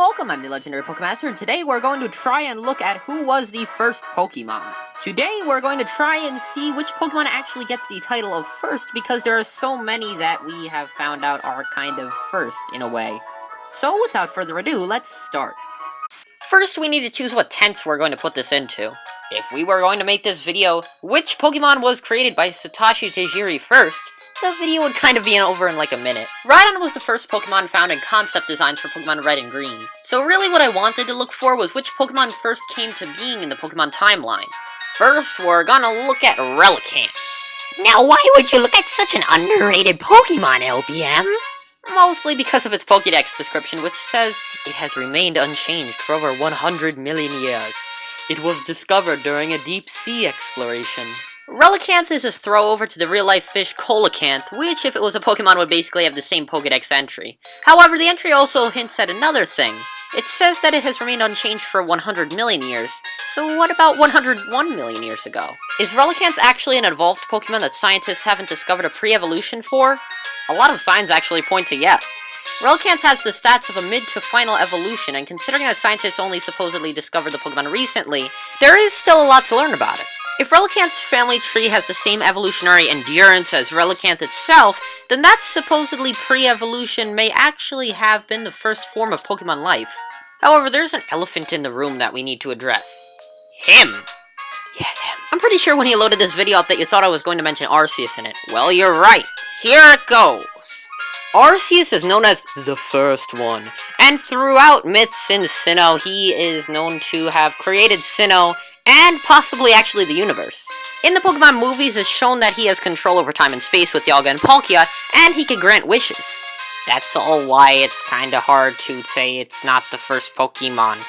welcome, I'm the Legendary Pokemaster, and today we're going to try and look at who was the first Pokemon. Today we're going to try and see which Pokemon actually gets the title of first, because there are so many that we have found out are kind of first, in a way. So without further ado, let's start. First, we need to choose what tense we're going to put this into. If we were going to make this video, which Pokemon was created by Satoshi Tajiri first, the video would kind of be over in like a minute. Rhydon was the first Pokemon found in concept designs for Pokemon Red and Green. So really what I wanted to look for was which Pokemon first came to being in the Pokemon timeline. First, we're gonna look at Relicanth. Now why would you look at such an underrated Pokemon, LBM? Mostly because of its Pokédex description, which says, it has remained unchanged for over 100 million years. It was discovered during a deep-sea exploration. Relicanth is a throw-over to the real-life fish Coelacanth, which, if it was a Pokemon, would basically have the same Pokédex entry. However, the entry also hints at another thing. It says that it has remained unchanged for 100 million years, so what about 101 million years ago? Is Relicanth actually an evolved Pokemon that scientists haven't discovered a pre-evolution for? A lot of signs actually point to yes. Relicanth has the stats of a mid to final evolution, and considering that scientists only supposedly discovered the Pokemon recently, there is still a lot to learn about it. If Relicanth's family tree has the same evolutionary endurance as Relicanth itself, then that supposedly pre-evolution may actually have been the first form of Pokemon life. However, there's an elephant in the room that we need to address. Him! Yeah, him. I'm pretty sure when he loaded this video up that you thought I was going to mention Arceus in it. Well, you're right. Here it goes. Arceus is known as the first one, and throughout myths in Sinnoh, he is known to have created Sinnoh, and possibly actually the universe. In the Pokemon movies, it's shown that he has control over time and space with Dialga and Palkia, and he can grant wishes. That's all why it's kinda hard to say it's not the first Pokemon.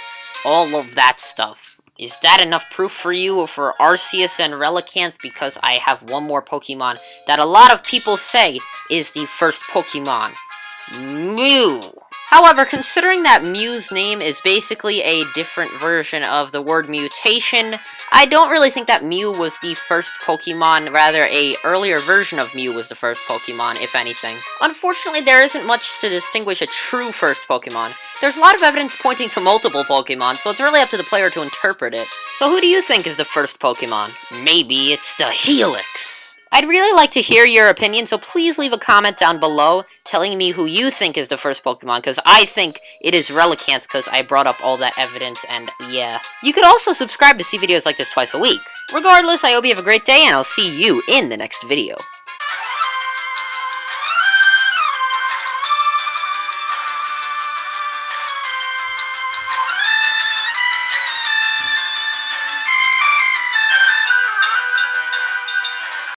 All of that stuff. Is that enough proof for you for Arceus and Relicanth? Because I have one more Pokemon that a lot of people say is the first Pokemon. Mew! However, considering that Mew's name is basically a different version of the word mutation, I don't really think that Mew was the first Pokemon, rather a earlier version of Mew was the first Pokemon, if anything. Unfortunately, there isn't much to distinguish a true first Pokemon. There's a lot of evidence pointing to multiple Pokemon, so it's really up to the player to interpret it. So who do you think is the first Pokemon? Maybe it's the Helix. I'd really like to hear your opinion, so please leave a comment down below telling me who you think is the first Pokemon, because I think it is Relicanth, because I brought up all that evidence, and yeah. You could also subscribe to see videos like this twice a week. Regardless, I hope you have a great day, and I'll see you in the next video.